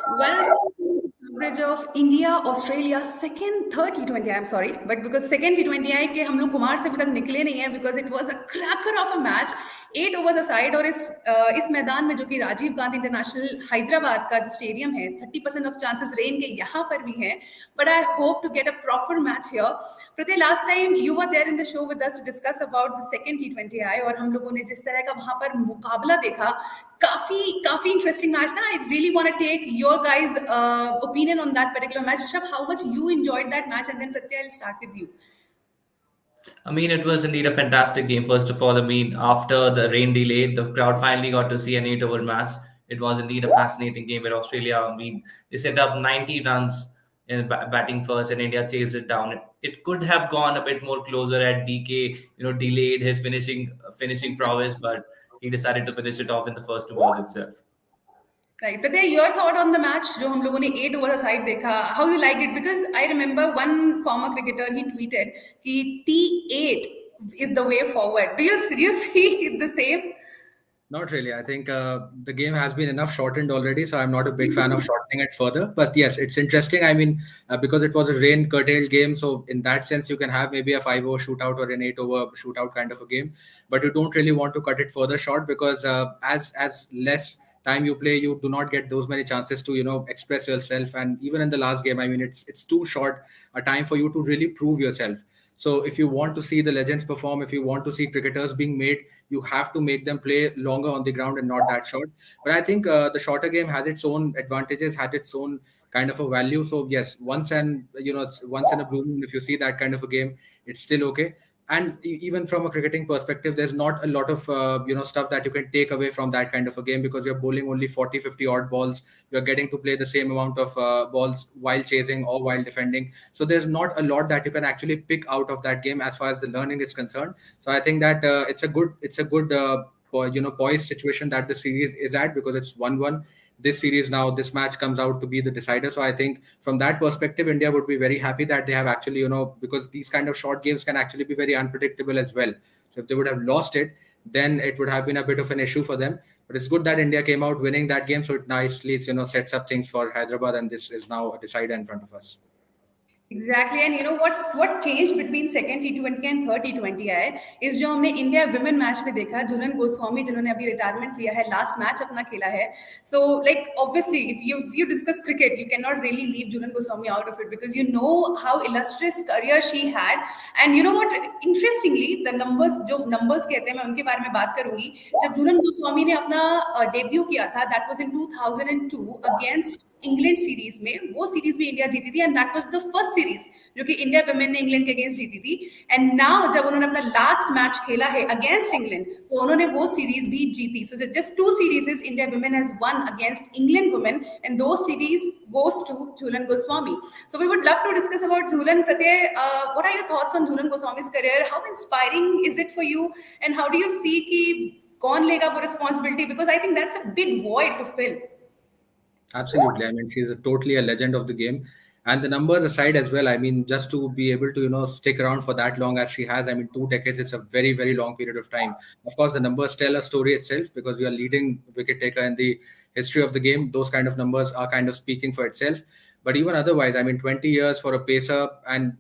Welcome to the coverage of India, Australia, second, third T20I. I'm sorry, but because second T20I के हम लोग कुमार से अभी तक निकले नहीं हैं because it was a cracker of a match. 8 overs aside और इस मैदान में जो कि राजीव गांधी इंटरनेशनल हैदराबाद का जो स्टेडियम है 30% ऑफ चांसेस रेन के यहाँ पर भी हैं. But I hope to get a proper match here. Pratyay, last time you were there in the show with us to discuss about the second T20I और हम लोगों ने जिस तरह का वहाँ पर मुकाबला देखा काफी काफी इंटरेस्टिंग मैच था. I really want to take your guys opinion on that particular match. Rishabh, how much you enjoyed that match and then Pratyay I will start with you. I mean, it was indeed a fantastic game. First of all, I mean, after the rain delay, the crowd finally got to see an 8 over match. It was indeed a fascinating game where Australia, I mean, they set up 90 runs in batting first and India chased it down. It could have gone a bit more closer at DK, delayed his finishing prowess, but he decided to finish it off in the first 2 balls itself. Right. Pratyay, your thought on the match जो हम लोगों ने 8 overs aside देखा, how you liked it? Because I remember one former cricketer, he tweeted कि T8 is the way forward. Do you see the same? Not really. I think the game has been enough shortened already, so I'm not a big fan of shortening it further. But yes, it's interesting. I mean, because it was a rain curtailed game, so in that sense, you can have maybe a 5 over shootout or an 8 over shootout kind of a game. But you don't really want to cut it further short because as less time you play, you do not get those many chances to express yourself. And even in the last game, I mean, it's too short a time for you to really prove yourself. So if you want to see the legends perform, if you want to see cricketers being made, you have to make them play longer on the ground and not that short. But I think the shorter game has its own advantages, had its own kind of a value. So yes, it's once in a blue moon. If you see that kind of a game, it's still okay. And even from a cricketing perspective, there's not a lot of stuff that you can take away from that kind of a game because you're bowling only 40, 50 odd balls. You're getting to play the same amount of balls while chasing or while defending. So there's not a lot that you can actually pick out of that game as far as the learning is concerned. So I think that it's a good poised situation that the series is at because it's 1-1. This series now, this match comes out to be the decider. So I think from that perspective, India would be very happy that they have actually, because these kind of short games can actually be very unpredictable as well. So if they would have lost it, then it would have been a bit of an issue for them. But it's good that India came out winning that game. So it nicely, sets up things for Hyderabad, and this is now a decider in front of us. Exactly, and you know what changed between second T20 and third T20I is जो हमने India women match में देखा. झूलन गोस्वामी जिन्होंने अभी retirement लिया है, last match अपना खेला है. So like obviously if you discuss cricket, you cannot really leave Jhulan Goswami out of it because you know how illustrious career she had. And you know what, interestingly the numbers जो numbers कहते हैं, मैं उनके बारे में बात करूंगी. जब झूलन गोस्वामी ने अपना डेब्यू किया था, that was in 2002 against England series में, वो सीरीज भी इंडिया जीती थी and that was the first series जो कि इंडिया वुमेन ने इंग्लैंड के अगेंस्ट जीती थी. एंड नाउ जब उन्होंने अपना लास्ट मैच खेला है अगेंस्ट इंग्लैंड, तो उन्होंने वो सीरीज भी जीती. So just 2 series India women has one against England women and दो series goes to Jhulan Goswami. So we would love to discuss about Jhulan. Pratyay, what are your thoughts on Jhulan Goswami's career? How inspiring is it for you, and how do you see कि कौन लेगा वो responsibility, because I think that's a big void to fill. Absolutely. I mean, she's totally a legend of the game. And the numbers aside as well, I mean, just to be able to, stick around for that long as she has, I mean, 2 decades, it's a very, very long period of time. Of course, the numbers tell a story itself because you are leading wicket taker in the history of the game. Those kind of numbers are kind of speaking for itself. But even otherwise, I mean, 20 years for a pacer, and,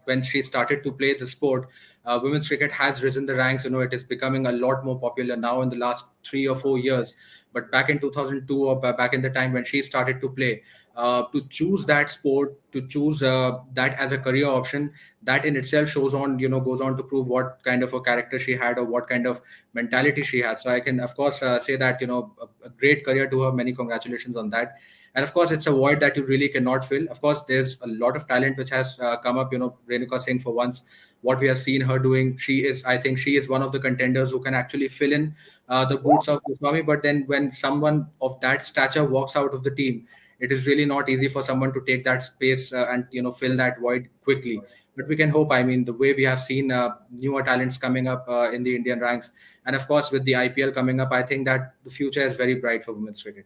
when she started to play the sport, women's cricket has risen the ranks. It is becoming a lot more popular now in the last 3 or 4 years. But back in 2002 or back in the time when she started to play, to choose that sport, to choose that as a career option, that in itself goes on to prove what kind of a character she had or what kind of mentality she has. So I can, of course, say that, a great career to her. Many congratulations on that. And of course, it's a void that you really cannot fill. Of course, there's a lot of talent which has come up. Renuka Singh, for once, what we have seen her doing, I think she is one of the contenders who can actually fill in the boots of Goswami. But then when someone of that stature walks out of the team, it is really not easy for someone to take that space and fill that void quickly. But we can hope. I mean, the way we have seen newer talents coming up in the Indian ranks, and of course with the IPL coming up, I think that the future is very bright for women's cricket.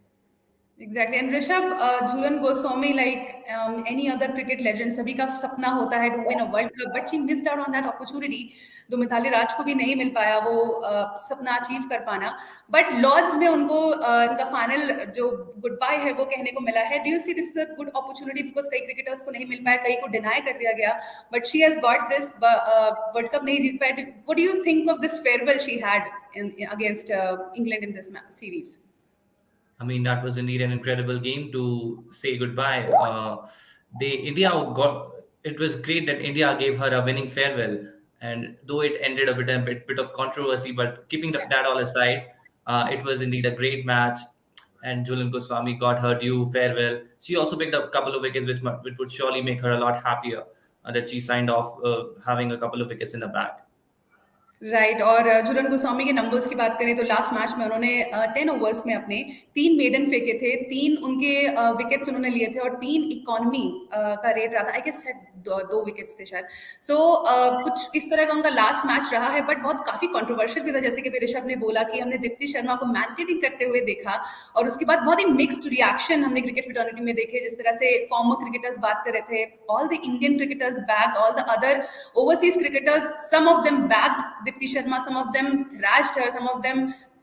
Exactly and Rishabh, Jhulan Goswami like any other cricket legend सभी का सपना होता है to win a world cup, but she missed out on that opportunity. तो मिताली राज को भी नहीं मिल पाया वो सपना अचीव कर पाना। बट लॉर्ड्स में उनको इनका फाइनल जो गुड बाय है वो कहने को मिला है। Do you see this is a good opportunity? Because कई क्रिकेटर्स को नहीं मिल पाया, कई को डिनाई कर दिया गया, but she has got this world cup नहीं जीत पाए। What do you think of this farewell she had against England in this series? I mean, that was indeed an incredible game to say goodbye. India got. It was great that India gave her a winning farewell, and though it ended a bit of controversy, but keeping that all aside, it was indeed a great match. And Julian Goswami got her due farewell. She also picked up a couple of wickets, which would surely make her a lot happier that she signed off having a couple of wickets in the bag. Right और झूलन गोस्वामी के numbers की बात करें तो last match में उन्होंने 10 overs में अपने 3 मेडन फेंके थे, 3 उनके विकेट्स उन्होंने लिए थे और 3 इकोनॉमी का रेट रहा था। आई गेस दो विकेट्स थे शायद। सो कुछ इस तरह का उनका लास्ट मैच रहा है, बट बहुत काफी कंट्रोवर्शियल भी था। जैसे कि ऋषभ ने बोला कि हमने दीप्ति शर्मा को मैनकेटिंग करते हुए देखा और उसके बाद बहुत ही मिक्स्ड रिएक्शन हमने क्रिकेट फिटर्निटी में देखे। जिस तरह से फॉर्मर क्रिकेटर्स बात कर रहे थे, all the Indian cricketers backed, all the other overseas cricketers, some of them backed Dipti Sharma, some of them thrashed her, some of them,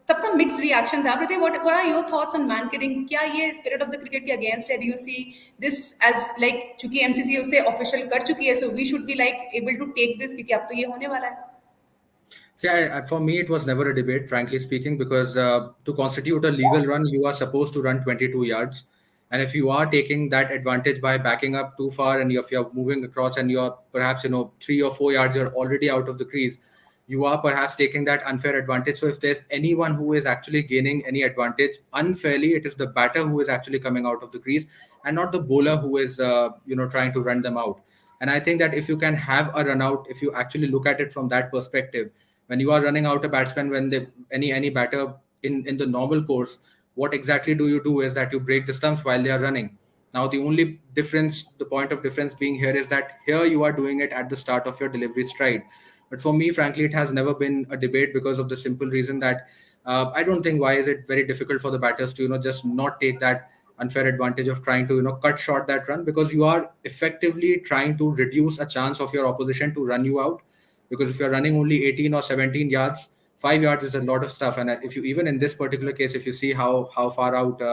सबका मिक्स्ड रिएक्शन था। Prati what are your thoughts on mankading? क्या ये spirit of the cricket के against है? Do you see this as like, चूंकि MCC उसे official कर चुकी है, so we should be like able to take this, क्योंकि अब तो ये होने वाला है। See, for me, it was never a debate, frankly speaking, because to constitute a legal run, you are supposed to run 22 yards. And if you are taking that advantage by backing up too far, and if you're moving across and you're perhaps, 3 or 4 yards, you're already out of the crease, you are perhaps taking that unfair advantage. So if there's anyone who is actually gaining any advantage unfairly, it is the batter who is actually coming out of the crease and not the bowler who is, trying to run them out. And I think that if you can have a run out, if you actually look at it from that perspective, when you are running out a batsman, when any batter in the normal course, what exactly do you do is that you break the stumps while they are running. Now the only difference, the point of difference being here is that here you are doing it at the start of your delivery stride. But for me, frankly, it has never been a debate because of the simple reason that I don't think why is it very difficult for the batters to just not take that unfair advantage of trying to cut short that run, because you are effectively trying to reduce a chance of your opposition to run you out. Because if you're running only 18 or 17 yards, 5 yards is a lot of stuff. And if you, even in this particular case, if you see how far out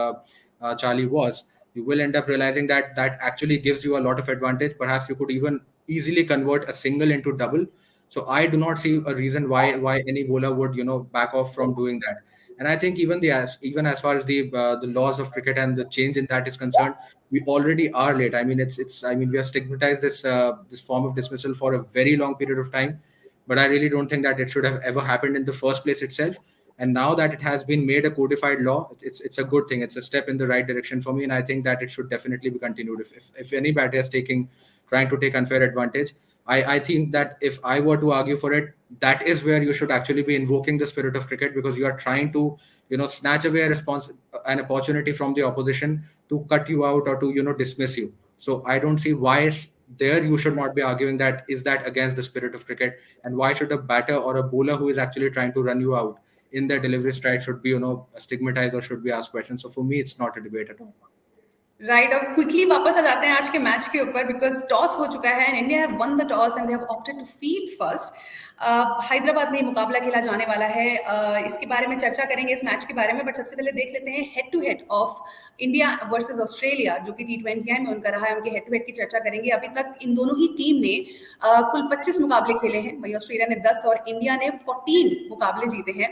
Charlie was, you will end up realizing that that actually gives you a lot of advantage. Perhaps you could even easily convert a single into double. So I do not see a reason why any bowler would back off from doing that. And I think even as far as the laws of cricket and the change in that is concerned, we already are late. I mean, we have stigmatized this form of dismissal for a very long period of time, but I really don't think that it should have ever happened in the first place itself. And now that it has been made a codified law, it's a good thing. It's a step in the right direction for me, and I think that it should definitely be continued. If any batter is trying to take unfair advantage, I think that if I were to argue for it, that is where you should actually be invoking the spirit of cricket, because you are trying to, snatch away an opportunity from the opposition to cut you out or to, dismiss you. So I don't see why there you should not be arguing that is that against the spirit of cricket, and why should a batter or a bowler who is actually trying to run you out in their delivery stride should be, stigmatized or should be asked questions. So for me, it's not a debate at all. Right, अब quickly वापस आ जाते हैं आज के match के ऊपर, because toss हो चुका है and India have won the toss and they have opted to field first. Hyderabad में मुकाबला खेला जाने वाला है। इसके बारे में चर्चा करेंगे, इस मैच के बारे में, बट सबसे पहले देख लेते हैं head to head of India versus Australia, जो कि T20I में उनका रहा है। उनके हेड टू हेड की चर्चा करेंगे। अभी तक इन दोनों ही टीम ने कुल 25 मुकाबले खेले हैं। वही ऑस्ट्रेलिया ने 10 और इंडिया ने 14 मुकाबले जीते हैं।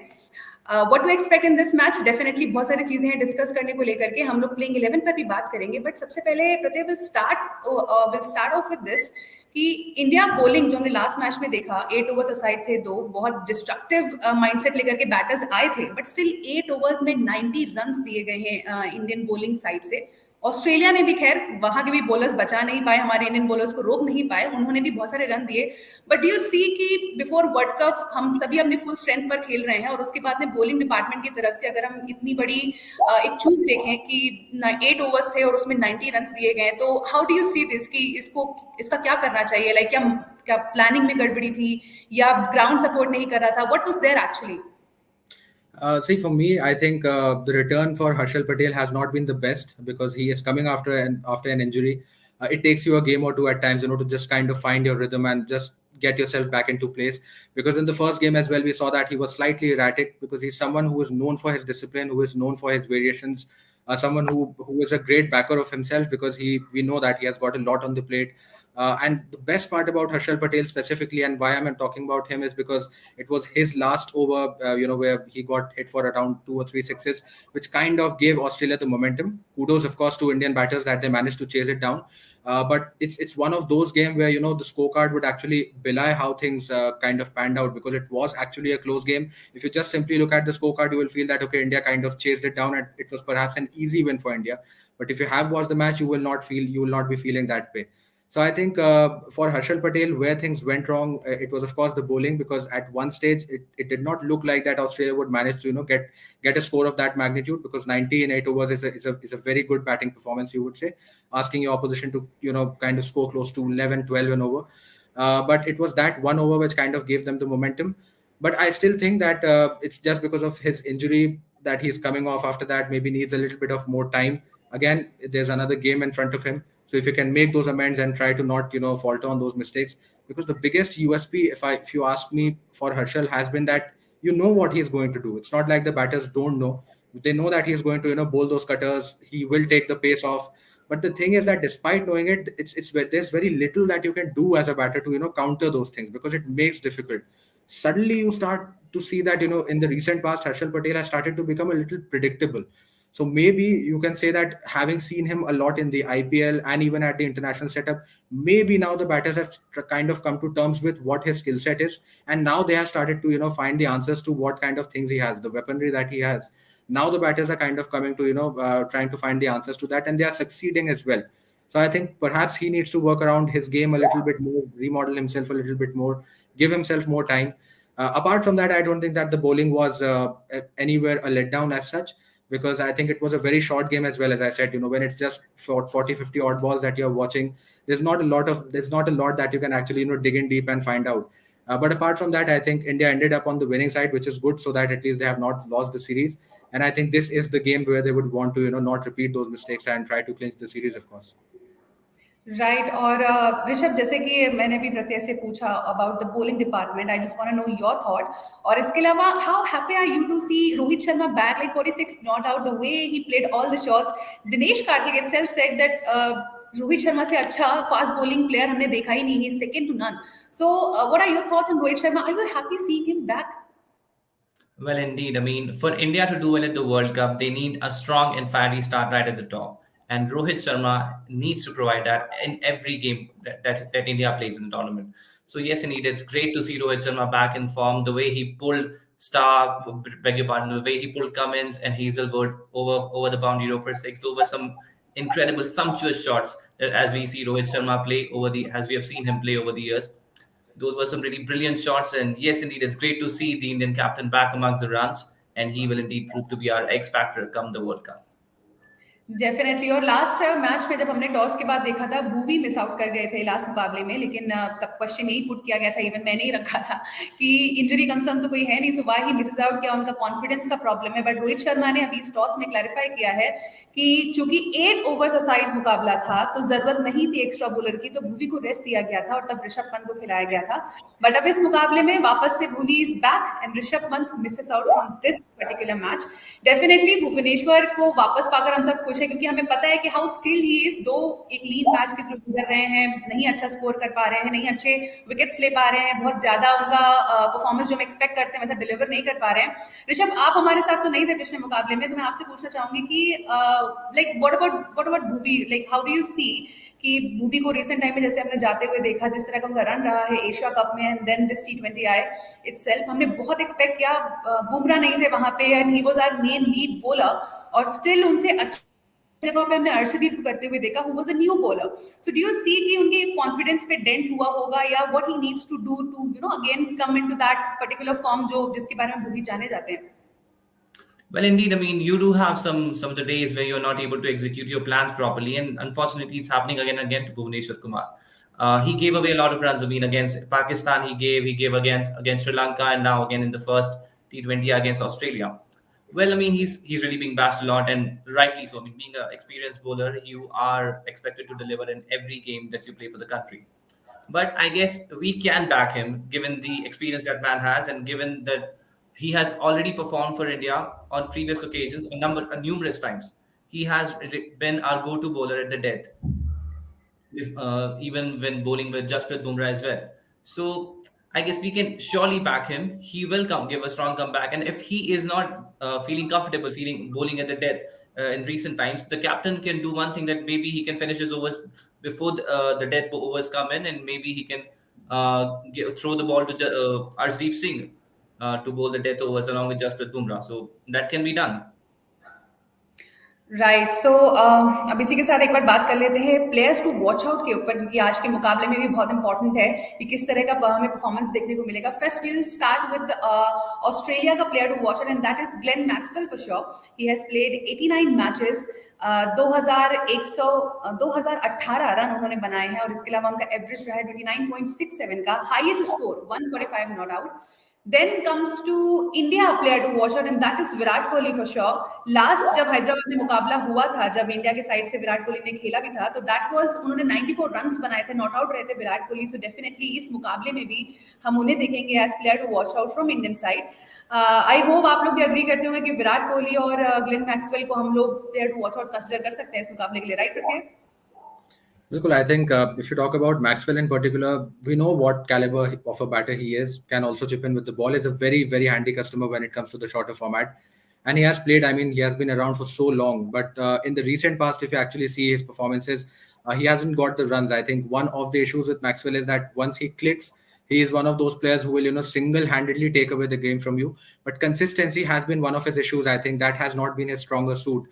What to expect in this match? Definitely बहुत सारी चीजें हैं डिस्कस करने को लेकर के। हम लोग प्लेइंग 11 पर भी बात करेंगे, बट सबसे पहले प्रत्यय will start of with this कि इंडिया बॉलिंग जो हमने लास्ट मैच में देखा, 8 ओवर्स असाइड थे 2, बहुत डिस्ट्रक्टिव माइंडसेट लेकर के बैटर्स आए थे, बट स्टिल 8 ओवर्स में 90 रन्स दिए गए हैं इंडियन बॉलिंग साइड से। ऑस्ट्रेलिया ने भी, खैर वहां के भी बॉलर्स बचा नहीं पाए, हमारे इंडियन बॉलर्स को रोक नहीं पाए, उन्होंने भी बहुत सारे रन दिए। बट डू यू सी कि बिफोर वर्ल्ड कप हम सभी अपने फुल स्ट्रेंथ पर खेल रहे हैं, और उसके बाद में बॉलिंग डिपार्टमेंट की तरफ से अगर हम इतनी बड़ी एक चूक देखें कि 8 ओवर्स थे और उसमें 90 रन दिए गए, तो how do you see this कि इसका क्या करना चाहिए? लाइक क्या प्लानिंग में गड़बड़ी थी या ग्राउंड सपोर्ट नहीं कर रहा था? What was there actually? See, for me, I think the return for Harshal Patel has not been the best because he is coming after an injury. It takes you a game or two at times, to just kind of find your rhythm and just get yourself back into place. Because in the first game as well, we saw that he was slightly erratic because he's someone who is known for his discipline, who is known for his variations, someone who is a great backer of himself because we know that he has got a lot on the plate. And the best part about Harshal Patel specifically, and why I'm talking about him, is because it was his last over, where he got hit for around two or three sixes, which kind of gave Australia the momentum. Kudos, of course, to Indian batters that they managed to chase it down. But it's one of those games where the scorecard would actually belie how things kind of panned out because it was actually a close game. If you just simply look at the scorecard, you will feel that okay, India kind of chased it down and it was perhaps an easy win for India. But if you have watched the match, you will not be feeling that way. So I think for Harshal Patel, where things went wrong, it was of course the bowling because at one stage it did not look like that Australia would manage to get a score of that magnitude because 90 in 8 overs is a very good batting performance, you would say, asking your opposition to kind of score close to 11, 12 and over. But it was that one over which kind of gave them the momentum. But I still think that it's just because of his injury that he's coming off after that, maybe needs a little bit of more time. Again, there's another game in front of him. So if you can make those amends and try to not, falter on those mistakes, because the biggest USP, if you ask me, for Harshal has been that you know what he's going to do. It's not like the batters don't know. They know that he's going to, bowl those cutters. He will take the pace off. But the thing is that despite knowing it, there's very little that you can do as a batter to counter those things because it makes difficult. Suddenly you start to see that in the recent past, Harshal Patel has started to become a little predictable. So maybe you can say that having seen him a lot in the IPL and even at the international setup, maybe now the batters have kind of come to terms with what his skill set is, and now they have started to find the answers to what kind of things he has, the weaponry that he has. Now the batters are kind of coming to trying to find the answers to that, and they are succeeding as well. So I think perhaps he needs to work around his game a little bit more, remodel himself a little bit more, give himself more time. Apart from that, I don't think that the bowling was anywhere a letdown as such, because I think it was a very short game as well. As I said, when it's just for 40, 50 odd balls that you're watching, there's not a lot that you can actually, dig in deep and find out. But apart from that, I think India ended up on the winning side, which is good, so that at least they have not lost the series. And I think this is the game where they would want to, not repeat those mistakes and try to clinch the series, of course. Right और ऋषभ, जैसे कि मैंने भी प्रत्यय से पूछा about the bowling department, I just want to know your thought. और इसके अलावा how happy are you to see Rohit Sharma back like 46 not out, the way he played all the shots. Dinesh Karthik itself said that Rohit Sharma से अच्छा fast bowling player हमने देखा ही नहीं, he is second to none. So what are your thoughts on Rohit Sharma? Are you happy seeing him back? Well, indeed. I mean, for India to do well at the World Cup, they need a strong and fiery start right at the top. And Rohit Sharma needs to provide that in every game that India plays in the tournament. So, yes, indeed, it's great to see Rohit Sharma back in form. The way he pulled Stark, beg your pardon, the way he pulled Cummins and Hazelwood over the boundary row for six, over some incredible, sumptuous shots that as we see Rohit Sharma play as we have seen him play over the years. Those were some really brilliant shots. And yes, indeed, it's great to see the Indian captain back amongst the runs. And he will indeed prove to be our X factor come the World Cup. Definitely. और last match में जब हमने toss के बाद देखा था, Bhuvi miss out कर गए थे लास्ट मुकाबले में, लेकिन तब क्वेश्चन यही पुट किया गया था, इवन मैंने ही रखा था कि इंजरी कंसर्न तो कोई है नहीं, so why he Mrs out, क्या उनका कॉन्फिडेंस का प्रॉब्लम है? बट रोहित शर्मा ने अभी इस टॉस में क्लैरिफाई किया है कि चूंकि 8 ओवर्स असाइड मुकाबला था तो जरूरत नहीं थी एक्स्ट्रा बॉलर की, तो भुवी को रेस्ट दिया गया था और तब ऋषभ पंत को खिलाया गया था। बट अब इस मुकाबले में वापस से Bhuvi is back and Rishabh Pant misses out from this particular match. Definitely Bhuvneshwar को वापस पाकर हम सब खुश है, क्योंकि हमें पता है कि हाउ स्किल्ड ही इज। दो एक लीन मैच के थ्रू गुजर रहे हैं, नहीं अच्छा स्कोर कर पा रहे हैं, नहीं अच्छे विकेट्स ले पा रहे हैं, बहुत ज्यादा उनका परफॉर्मेंस जो हम एक्सपेक्ट करते हैं वैसा डिलीवर नहीं कर पा रहे हैं। ऋषभ, आप हमारे साथ तो नहीं थे पिछले मुकाबले में, तो मैं आपसे पूछना चाहूंगी कि like what about Bhuvi, like how do you see कि भुवी को रिसेंट टाइम में जैसे हमने जाते हुए देखा, जिस तरह का उनका रन रहा है एशिया कप में and then this T20I itself, हमने बहुत एक्सपेक्ट किया। बुमराह नहीं थे वहां पे and he was our main lead bowler, और स्टिल उनसे अच्छी जगह पे हमने अर्शदीप को करते हुए देखा, who was a new bowler. So do you see कि उनके कॉन्फिडेंस पे डेंट हुआ होगा, या what he needs to do to again come into that particular form जो जिसके बारे में भुवी जाने जाते हैं? Well, indeed, I mean, you do have some of the days where you're not able to execute your plans properly, and unfortunately, it's happening again and again to Bhuvneshwar Kumar. He gave away a lot of runs. I mean, against Pakistan, he gave against Sri Lanka, and now again in the first T20 against Australia. Well, I mean, he's really being bashed a lot, and rightly so. I mean, being an experienced bowler, you are expected to deliver in every game that you play for the country. But I guess we can back him, given the experience that man has, and given that he has already performed for India on previous occasions, numerous times. He has been our go-to bowler at the death, if, even when bowling with Jasprit Bumrah as well. So I guess we can surely back him. He will come give a strong comeback, and if he is not feeling comfortable, feeling bowling at the death in recent times, the captain can do one thing, that maybe he can finish his overs before the death overs come in, and maybe he can throw the ball to Arshdeep Singh to bowl the death overs along with Jasprit Bumrah. So that can be done. Right so अब इसी के साथ एक बार बात कर लेते हैं players to watch out के ऊपर, क्योंकि आज के मुकाबले में भी बहुत इंपॉर्टेंट है कि किस तरह का हमें परफॉर्मेंस देखने को मिलेगा. First will start with Australia का player to watch out, and that is Glenn Maxwell for sure. He has played 89 matches, 2018 run उन्होंने बनाए हैं, और इसके अलावा उनका एवरेज रहा है 29.67 का, highest score 145 not out. Then comes to India player to watch out, and that is Virat Kohli for sure. Last जब हैदराबाद में मुकाबला हुआ था, जब इंडिया के साइड से विराट कोहली ने खेला भी था, तो that was उन्होंने 94 रन्स बनाए थे, नॉट आउट रहे थे विराट कोहली. सो डेफिनेटली इस मुकाबले में भी हम उन्हें देखेंगे as player to watch out from Indian side. I hope आप लोग भी अग्री करते होंगे कि विराट कोहली और ग्लेन मैक्सवेल को हम लोग player to watch out consider कर सकते हैं इस मुकाबले के लिए, right Pratyaya? Bilkul, I think if you talk about Maxwell in particular, we know what caliber of a batter he is. Can also chip in with the ball. Is a very, very handy customer when it comes to the shorter format. And he has played, I mean, he has been around for so long. But in the recent past, if you actually see his performances, he hasn't got the runs. I think one of the issues with Maxwell is that once he clicks, he is one of those players who will, single-handedly take away the game from you. But consistency has been one of his issues. I think that has not been his stronger suit.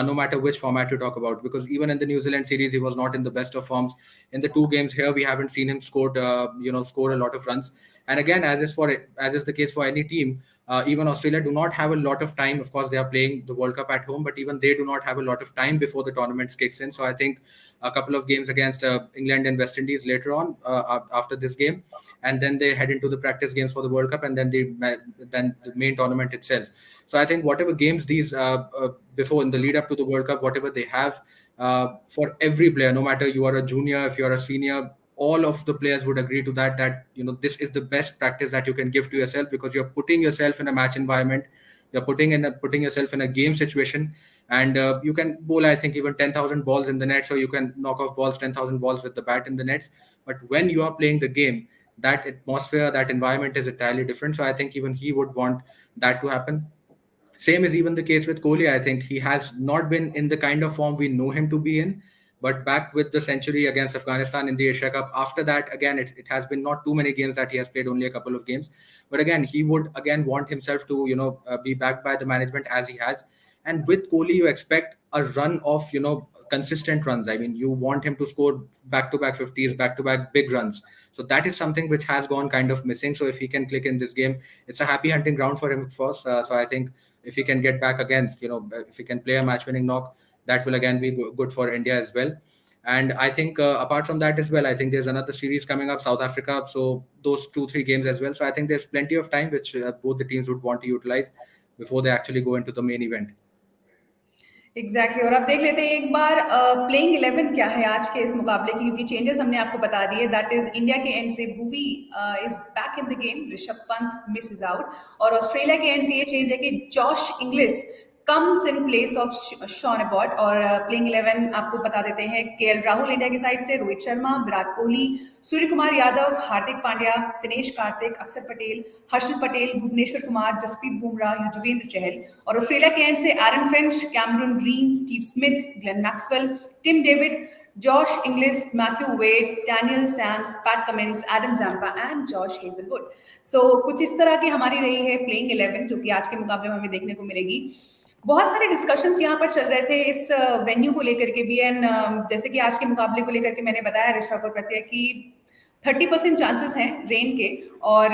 No matter which format you talk about, because even in the New Zealand series, he was not in the best of forms. In the two games here, we haven't seen him score a lot of runs. And again, as is the case for any team, even Australia do not have a lot of time. Of course, they are playing the World Cup at home, but even they do not have a lot of time before the tournament kicks in. So I think a couple of games against England and West Indies later on after this game, and then they head into the practice games for the World Cup, and then the main tournament itself. So I think whatever games these before in the lead up to the World Cup, whatever they have for every player, no matter you are a junior, if you are a senior, all of the players would agree to that this is the best practice that you can give to yourself, because you're putting yourself in a match environment, you're putting yourself in a game situation, and you can bowl, I think, even 10,000 balls in the net, so you can knock off balls 10,000 balls with the bat in the nets. But when you are playing the game, that atmosphere, that environment is entirely different. So I think even he would want that to happen. Same is even the case with Kohli. I think he has not been in the kind of form we know him to be in. But back with the century against Afghanistan in the Asia Cup, after that, again, it has been not too many games that he has played, only a couple of games. But again, he would again want himself to, be backed by the management as he has. And with Kohli, you expect a run of, consistent runs. I mean, you want him to score back-to-back 50s, back-to-back big runs. So that is something which has gone kind of missing. So if he can click in this game, it's a happy hunting ground for him first. So I think if he can get back against, if he can play a match-winning knock, that will again be good for India as well. And I think apart from that as well, I think there's another series coming up, South Africa. So those 2-3 games as well. So I think there's plenty of time which both the teams would want to utilize before they actually go into the main event. Exactly और अब देख लेते हैं एक बार playing 11 क्या है आज के इस मुकाबले की, क्योंकि चेंजेस हमने आपको बता दिए. दैट इज इंडिया के एंड से Bhuvi is back in the game, Rishabh Pant misses out, और ऑस्ट्रेलिया के एंड से ये चेंज है कि Josh Inglis comes in place of Sean Abbott. और प्लेइंग 11 आपको बता देते हैं, केएल राहुल इंडिया की साइड से, रोहित शर्मा, विराट कोहली, सूर्य कुमार यादव, हार्दिक पांड्या, दिनेश कार्तिक, अक्षर पटेल, हर्षल पटेल, भुवनेश्वर कुमार, जसप्रीत बुमराह, युजवेंद्र चहल. और ऑस्ट्रेलिया के एंड से Aaron Finch, Cameron Green, Steve Smith, Glenn Maxwell, Tim David, Josh Inglis, Matthew Wade, Daniel Sams, Pat Cummins, Adam Zampa and Josh Hazlewood. So कुछ इस तरह की हमारी रही है प्लेइंग 11 जो कि आज के मुकाबले में हमें देखने को मिलेगी. बहुत सारे डिस्कशंस यहाँ पर चल रहे थे इस वेन्यू को लेकर के भी, एंड जैसे कि आज के मुकाबले को लेकर के मैंने बताया ऋषभ और प्रत्यय की 30% चांसेस हैं रेन के, और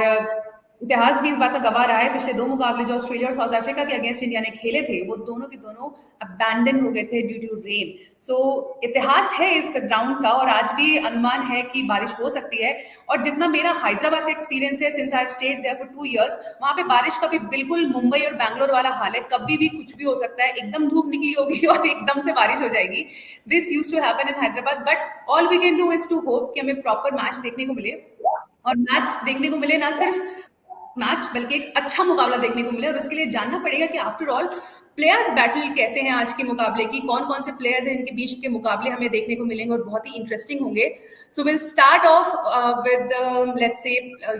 इतिहास भी इस बात का गवाह रहा है। पिछले 2 मुकाबले जो ऑस्ट्रेलिया और साउथ अफ्रीका के अगेंस्ट इंडिया ने खेले थे, वो दोनों के दोनों अबैंडन हो गए थे ड्यू टू रेन। सो इतिहास है इस ग्राउंड का, और आज भी अनुमान है कि बारिश हो सकती है। और जितना मेरा हैदराबाद का एक्सपीरियंस है, since I have stayed there for 2 years, वहाँ पे बारिश का भी बिल्कुल मुंबई और बैंगलोर वाला हाल है। कभी भी कुछ भी हो सकता है, एकदम धूप निकली होगी और एकदम से बारिश हो जाएगी। This used to happen in Hyderabad, but all we can do is to hope कि हमें प्रॉपर मैच देखने को मिले, और मैच देखने को मिले ना सिर्फ मैच, बल्कि एक अच्छा मुकाबला देखने को मिले। और उसके लिए जानना पड़ेगा कि आफ्टर ऑल प्लेयर्स बैटल कैसे हैं आज के मुकाबले की, कौन कौन से प्लेयर्स हैं इनके बीच के मुकाबले हमें देखने को मिलेंगे और बहुत ही इंटरेस्टिंग होंगे। So will start of with let's say,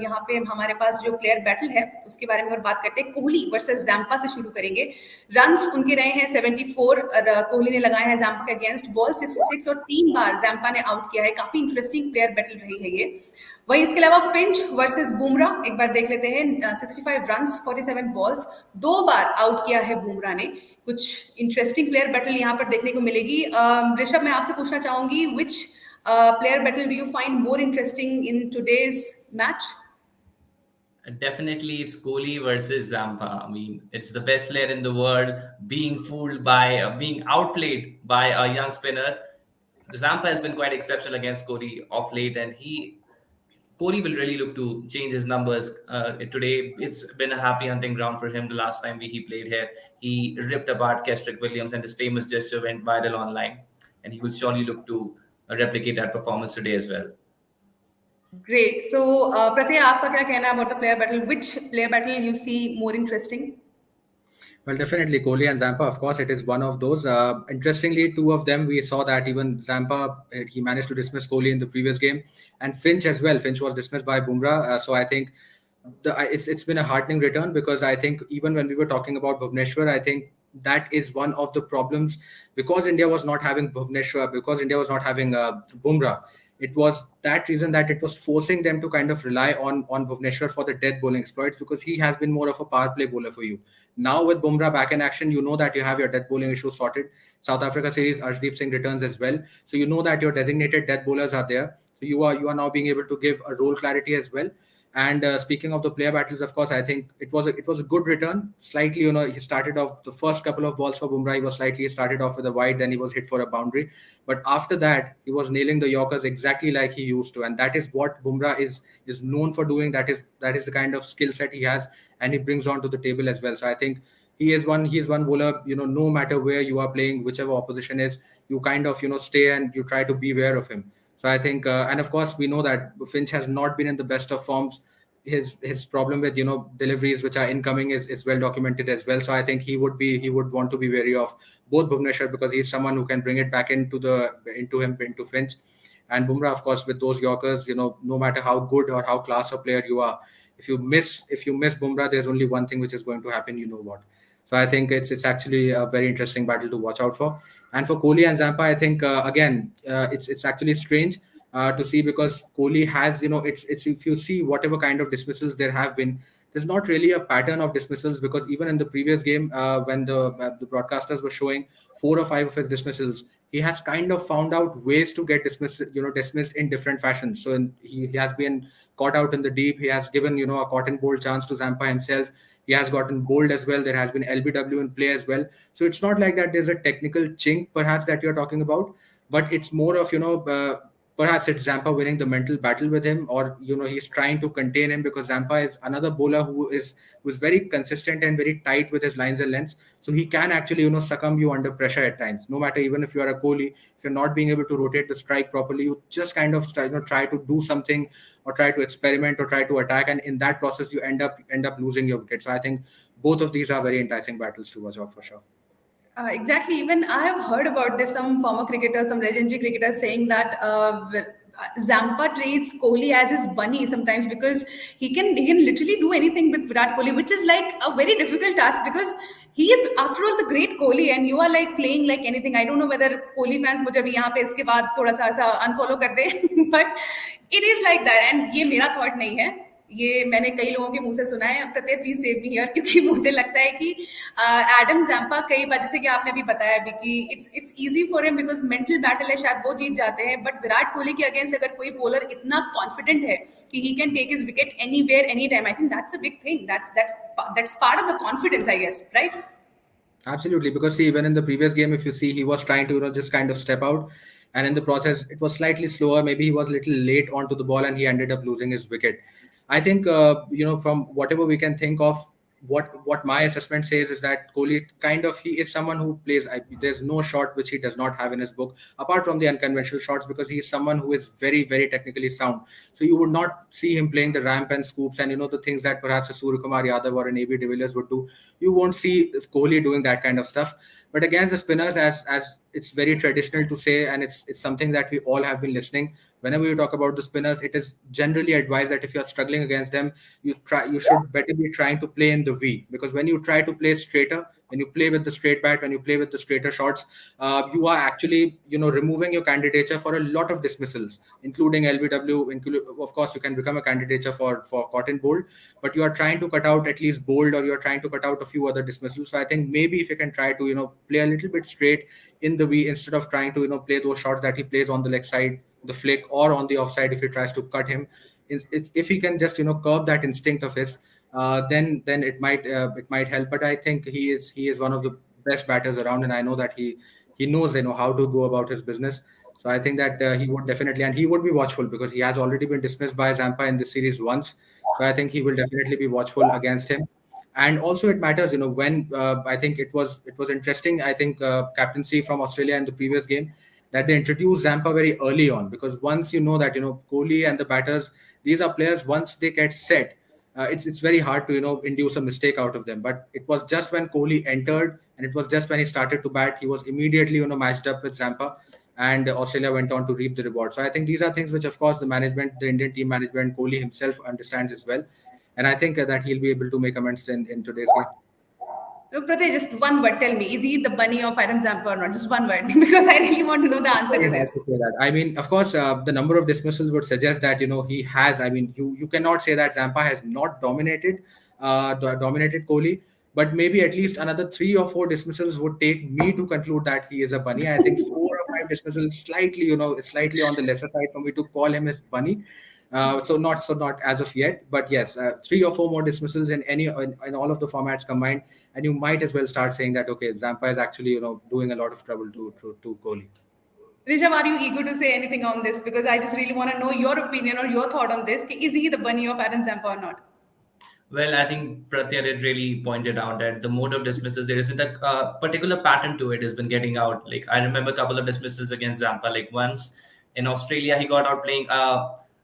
यहाँ पे हमारे पास जो प्लेयर बैटल है उसके बारे में अगर बात करते हैं, कोहली वर्सेस जैम्पा से शुरू करेंगे। रन्स उनके रहे हैं 74, कोहली ने लगाए हैं जैम्पा के अगेंस्ट, बॉल 66, और 3 बार जैम्पा ने आउट किया है। काफी इंटरेस्टिंग प्लेयर बैटल रही है ये। वहीं इसके अलावा फिंच वर्सेस बुमराह एक बार देख लेते हैं। 65 रन्स 47 बॉल्स, 2 बार आउट किया है बुमराह ने। कुछ इंटरेस्टिंग प्लेयर बैटल यहाँ पर देखने को मिलेगी। ऋषभ, मैं आपसे पूछना चाहूंगी, विच player battle do you find more interesting in today's match? Definitely, it's Kohli versus Zampa. I mean, it's the best player in the world being fooled by, being outplayed by a young spinner. Zampa has been quite exceptional against Kohli of late, and Kohli will really look to change his numbers today. It's been a happy hunting ground for him. The last time he played here, he ripped apart Kestrick Williams, and his famous gesture went viral online. And he will surely look to replicate that performance today as well. Great. So, Prathya, आपका क्या कहना है about the player battle? Which player battle you see more interesting? Well, definitely Kohli and Zampa. Of course, it is one of those. Interestingly, two of them, we saw that even Zampa, he managed to dismiss Kohli in the previous game, and Finch as well. Finch was dismissed by Bumrah. So I think it's been a heartening return, because I think even when we were talking about Bhuvneshwar, I think that is one of the problems, because India was not having Bhuvneshwar, because India was not having Bumrah. It was that reason that it was forcing them to kind of rely on Bhuvneshwar for the death bowling exploits, because he has been more of a power play bowler for you. Now with Bumrah back in action, you know that you have your death bowling issue sorted. South Africa series, Arshdeep Singh returns as well, so you know that your designated death bowlers are there. So you are now being able to give a role clarity as well. And speaking of the player battles, of course, I think it was a good return. Slightly, he started off the first couple of balls for Bumrah. He started off with a wide, then he was hit for a boundary. But after that, he was nailing the Yorkers exactly like he used to, and that is what Bumrah is known for doing. That is the kind of skill set he has, and he brings on to the table as well. So I think he is one bowler. No matter where you are playing, whichever opposition is, you kind of stay and you try to be aware of him. So I think, and of course, we know that Finch has not been in the best of forms. His problem with deliveries which are incoming is well documented as well. So I think he would want to be wary of both Bhuvneshwar, because he's someone who can bring it back into Finch, and Bumrah, of course, with those Yorkers. No matter how good or how class a player you are, if you miss Bumrah, there's only one thing which is going to happen. You know what? So I think it's actually a very interesting battle to watch out for. And for Kohli and Zampa, I think again it's actually strange to see, because Kohli has it's if you see whatever kind of dismissals there have been, there's not really a pattern of dismissals, because even in the previous game when the broadcasters were showing 4 or 5 of his dismissals, he has kind of found out ways to get dismissed in different fashions. So he has been caught out in the deep. He has given a cotton bowl chance to Zampa himself. He has gotten bowled as well. There has been LBW in play as well. So it's not like that there's a technical chink perhaps that you're talking about, but it's more of perhaps it's Zampa winning the mental battle with him, or he's trying to contain him, because Zampa is another bowler who's very consistent and very tight with his lines and lengths. So he can actually succumb you under pressure at times. No matter, even if you are a Kohli, if you're not being able to rotate the strike properly, you just kind of try to do something, or try to experiment, or try to attack, and in that process you end up losing your wicket. So I think both of these are very enticing battles to watch out for sure. Exactly. Even I have heard about this. Some former cricketers, some legendary cricketers saying that Zampa treats Kohli as his bunny sometimes, because he can literally do anything with Virat Kohli, which is like a very difficult task, because he is after all the great Kohli, and you are like playing like anything. I don't know whether Kohli fans मुझे अभी यहाँ पे इसके बाद थोड़ा सा ऐसा unfollow कर दे, but it is like that, and ये मेरा thought नहीं है. ये मैंने कई लोगों के मुंह से सुना है। प्रत्यय प्लीज सेव मी हियर, क्योंकि मुझे लगता है कि एडम जैम्पा कई बार, जैसे कि आपने अभी बताया भी कि it's easy for him because mental battle है, शायद वो जीत जाते हैं। बट विराट कोहली के अगेंस्ट अगर कोई बॉलर इतना कॉन्फिडेंट है कि he can take his wicket anywhere any time, I think that's a big thing, that's part of the confidence, I guess, right? Absolutely, because see, even in the previous game, if you see, he was trying to just kind of step out, and in the process, it was slightly slower. Maybe he was a little late onto the ball, and he ended up losing his wicket. I think from whatever we can think of, what my assessment says is that Kohli kind of he is someone who plays. There's no shot which he does not have in his book, apart from the unconventional shots, because he is someone who is very very technically sound. So you would not see him playing the ramp and scoops and the things that perhaps a Surya Kumar Yadav or an AB de Villiers would do. You won't see Kohli doing that kind of stuff. But against the spinners, as it's very traditional to say, and it's something that we all have been listening. Whenever you talk about the spinners, it is generally advised that if you're struggling against them, you should better be trying to play in the V, because when you try to play straighter, when you play with the straight bat, when you play with the straighter shots, you are actually removing your candidature for a lot of dismissals, including LBW. Of course, you can become a candidature for cotton bold, but you are trying to cut out at least bold, or you're trying to cut out a few other dismissals. So I think maybe if you can try to play a little bit straight in the V, instead of trying to play those shots that he plays on the leg side, the flick, or on the offside if he tries to cut him. If he can just curb that instinct of his, then it might help. But I think he is one of the best batters around, and I know that he knows how to go about his business. So I think that he would definitely, and he would be watchful, because he has already been dismissed by Zampa in this series once. So I think he will definitely be watchful against him. And also it matters, when I think it was interesting. I think captaincy from Australia in the previous game, that they introduced Zampa very early on, because once you know that Kohli and the batters, these are players, once they get set, it's very hard to induce a mistake out of them. But it was just when Kohli entered, and it was just when he started to bat, he was immediately matched up with Zampa, and Australia went on to reap the reward. So I think these are things which, of course, the management, the Indian team management, Kohli himself understands as well, and I think that he'll be able to make amends in today's game. Look, Pratik, just one word. Tell me, is he the bunny of Adam Zampa or not? Just one word, because I really want to know the answer Very to hard this. to say that. I mean, of course, the number of dismissals would suggest that he has. I mean, you cannot say that Zampa has not dominated Kohli, but maybe at least another 3 or 4 dismissals would take me to conclude that he is a bunny. I think 4 or 5 dismissals slightly on the lesser side for me to call him as bunny. So not as of yet, but yes, 3 or 4 more dismissals in all of the formats combined, and you might as well start saying that okay, Zampa is actually doing a lot of trouble to Kohli. Rishabh, are you eager to say anything on this? Because I just really want to know your opinion or your thought on this. Is he the bunny of Adam Zampa or not? Well, I think Pratyar had really pointed out that the mode of dismissals, there isn't a particular pattern to it, has been getting out. Like, I remember a couple of dismissals against Zampa. Like, once in Australia, he got out playing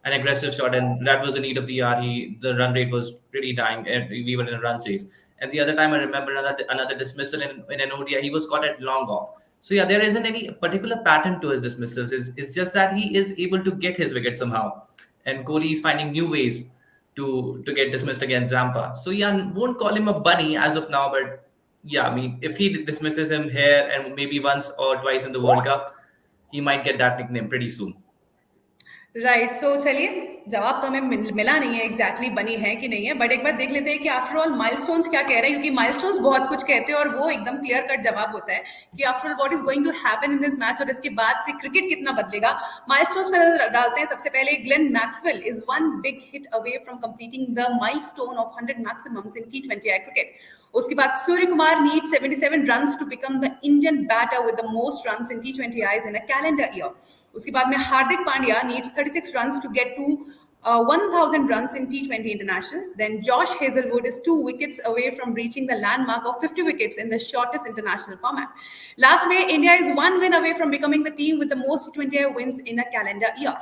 an aggressive shot, and that was the need of the hour. The run rate was really dying, and we were in a run chase. And the other time, I remember another dismissal in an ODI, he was caught at long off. So, yeah, there isn't any particular pattern to his dismissals. It's just that he is able to get his wicket somehow. And Kohli is finding new ways to get dismissed against Zampa. So yeah, won't call him a bunny as of now, but yeah, I mean, if he dismisses him here and maybe once or twice in the World Cup, he might get that nickname pretty soon. Right, so चलिए, जवाब तो हमें मिला नहीं है exactly बनी है कि नहीं है, बट एक बार देख लेते हैं कि आफ्टर ऑल माइलस्टोन्स क्या कह रहे हैं, क्योंकि माइलस्टोन्स बहुत कुछ कहते हैं और वो एकदम क्लियर कट जवाब होता है कि after all what is going to happen in this match, और इसके बाद से क्रिकेट कितना बदलेगा। माइलस्टोन्स में नजर डालते हैं। सबसे पहले Glenn Maxwell is one big hit away from completing the milestone of 100 maximums in T20I cricket. उसके बाद Surya Kumar need 77 runs to become the Indian batter with the most runs in T20Is in a calendar year. उसके बाद में Hardik Pandya needs 36 runs to get to 1000 runs in T20 internationals. Then Josh Hazelwood is 2 wickets away from reaching the landmark of 50 wickets in the shortest international format. Last May, India is 1 win away from becoming the team with the most T20I wins in a calendar year.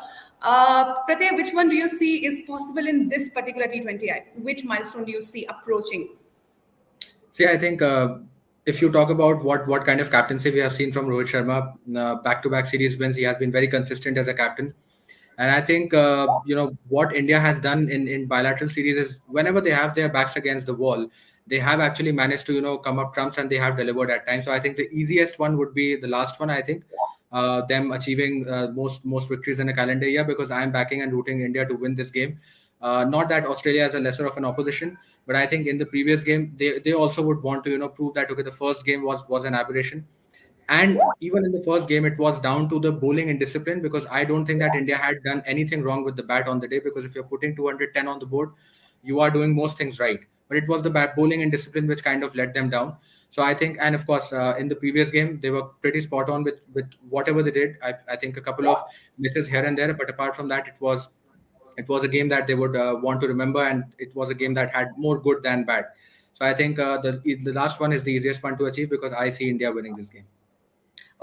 Pratyay, which one do you see is possible in this particular T20I? Which milestone do you see approaching? See, I think if you talk about what kind of captaincy we have seen from Rohit Sharma, back-to-back series wins, he has been very consistent as a captain. And I think what India has done in bilateral series is whenever they have their backs against the wall, they have actually managed to come up trumps, and they have delivered at times. So I think the easiest one would be the last one. I think them achieving most victories in a calendar year, because I am backing and rooting India to win this game. Not that Australia is a lesser of an opposition, but I think in the previous game they also would want to prove that okay, the first game was an aberration. And even in the first game, it was down to the bowling and discipline, because I don't think that India had done anything wrong with the bat on the day. Because if you're putting 210 on the board, you are doing most things right. But it was the bat bowling and discipline which kind of let them down. So I think, and of course, in the previous game, they were pretty spot on with whatever they did. I think a couple of misses here and there, but apart from that, it was a game that they would want to remember, and it was a game that had more good than bad. So I think the last one is the easiest one to achieve, because I see India winning this game.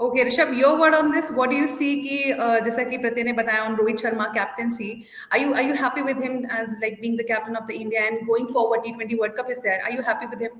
Okay, Rishabh, your word on this. What do you see कि जैसा कि प्रत्यय ने बताया on Rohit Sharma captaincy, are you happy with him as like being the captain of the India and going forward T20 World Cup is there? Are you happy with him?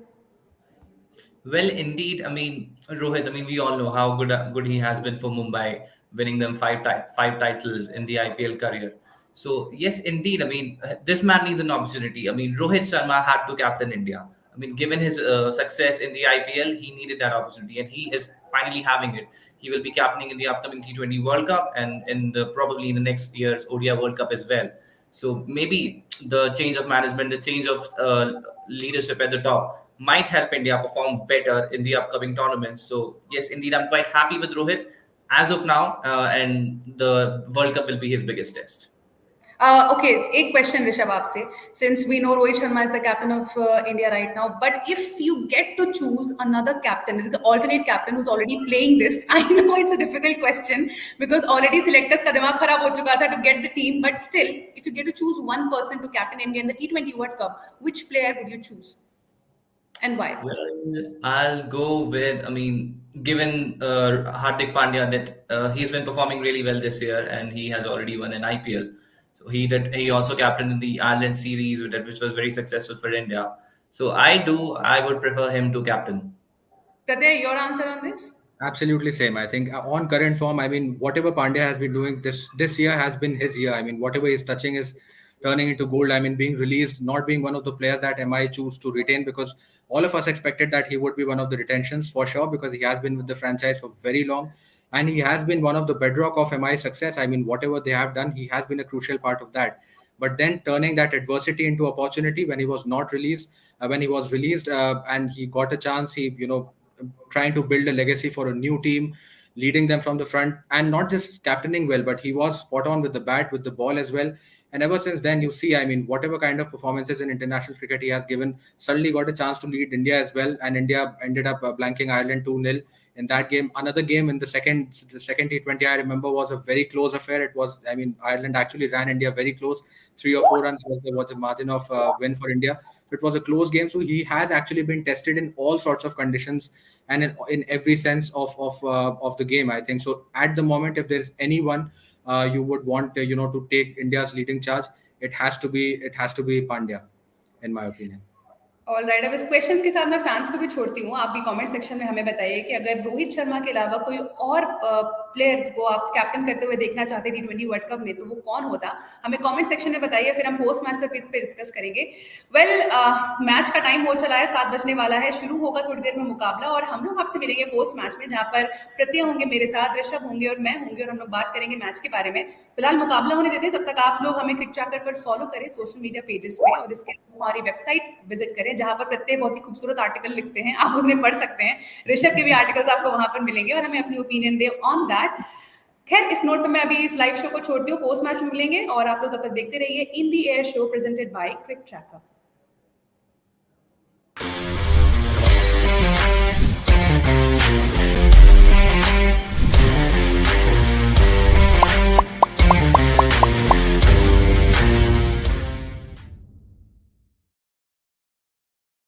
Well, indeed. I mean, Rohit. I mean, we all know how good he has been for Mumbai, winning them five titles in the IPL career. So yes, indeed. I mean, this man needs an opportunity. I mean, Rohit Sharma had to captain India. I mean, given his success in the IPL, he needed that opportunity, and he is finally having it. He will be captaining in the upcoming T20 World Cup and in the probably in the next year's ODI World Cup as well. So maybe the change of management, the change of leadership at the top might help India perform better in the upcoming tournaments. So yes, indeed, I'm quite happy with Rohit as of now, and the World Cup will be his biggest test. Okay, एक question Rishabh आपसे. Since we know Rohit Sharma is the captain of India right now, but if you get to choose another captain, the alternate captain who's already playing this, I know it's a difficult question because already selectors का दिमाग खराब हो चुका था to get the team, but still, if you get to choose one person to captain India in the T20 World Cup, which player would you choose? And why? Well, I'll go with, I mean, given Hardik Pandya that he's been performing really well this year and he has already won an IPL. So he also captained in the Ireland series, which was very successful for India. So I would prefer him to captain. Pratyay, your answer on this? Absolutely same. I think on current form, I mean, whatever Pandya has been doing this year has been his year. I mean, whatever he's touching is turning into gold. I mean, being released, not being one of the players that MI choose to retain, because all of us expected that he would be one of the retentions for sure, because he has been with the franchise for very long, and he has been one of the bedrock of MI success. I mean, whatever they have done, he has been a crucial part of that. But then turning that adversity into opportunity when he was not released, when he was released, and he got a chance, he trying to build a legacy for a new team, leading them from the front, and not just captaining well, but he was spot on with the bat, with the ball as well. And ever since then, you see, I mean, whatever kind of performances in international cricket he has given, suddenly got a chance to lead India as well. And India ended up blanking Ireland 2-0 in that game. Another game in the second T20, I remember, was a very close affair. It was, I mean, Ireland actually ran India very close. 3 or 4 runs was a margin of win for India. So it was a close game. So he has actually been tested in all sorts of conditions and in every sense of the game, I think. So at the moment, if there's anyone you would want to take India's leading charge, it has to be Pandya, in my opinion. All right, अब इस questions के साथ मैं fans को भी छोड़ती हूँ. आप भी कमेंट सेक्शन में हमें बताइए कि अगर रोहित शर्मा के अलावा कोई और प्लेयर को आप कैप्टन करते हुए देखना चाहते हैं T20 वर्ल्ड कप में, तो वो कौन होता? हमें कमेंट सेक्शन में बताइए, फिर हम पोस्ट मैच पर इस पे डिस्कस करेंगे. वेल, मैच का टाइम हो चला है, 7 बजने वाला है, शुरू होगा थोड़ी देर में मुकाबला, और हम लोग आपसे मिलेंगे पोस्ट मैच में, जहाँ पर प्रत्यय होंगे मेरे साथ, ऋषभ होंगे और मैं होंगे, और हम लोग बात करेंगे मैच के बारे में. फिलहाल मुकाबला होने देते हैं, तब तक आप लोग हमें क्रिक ट्रैकर पर फॉलो करें सोशल मीडिया पेजेस पे, और इसके हमारी वेबसाइट विजिट करें, जहाँ पर प्रत्यय बहुत ही खूबसूरत आर्टिकल लिखते हैं, आप उन्हें पढ़ सकते हैं. ऋषभ के भी आर्टिकल्स आपको वहां पर मिलेंगे और हमें अपनी ओपिनियन दे ऑन दैट. खैर, इस नोट पे मैं अभी इस लाइव शो को छोड़ती हूँ, पोस्ट मैच में मिलेंगे, और आप लोग तब तक देखते रहिए in the air show presented by Crick tracker.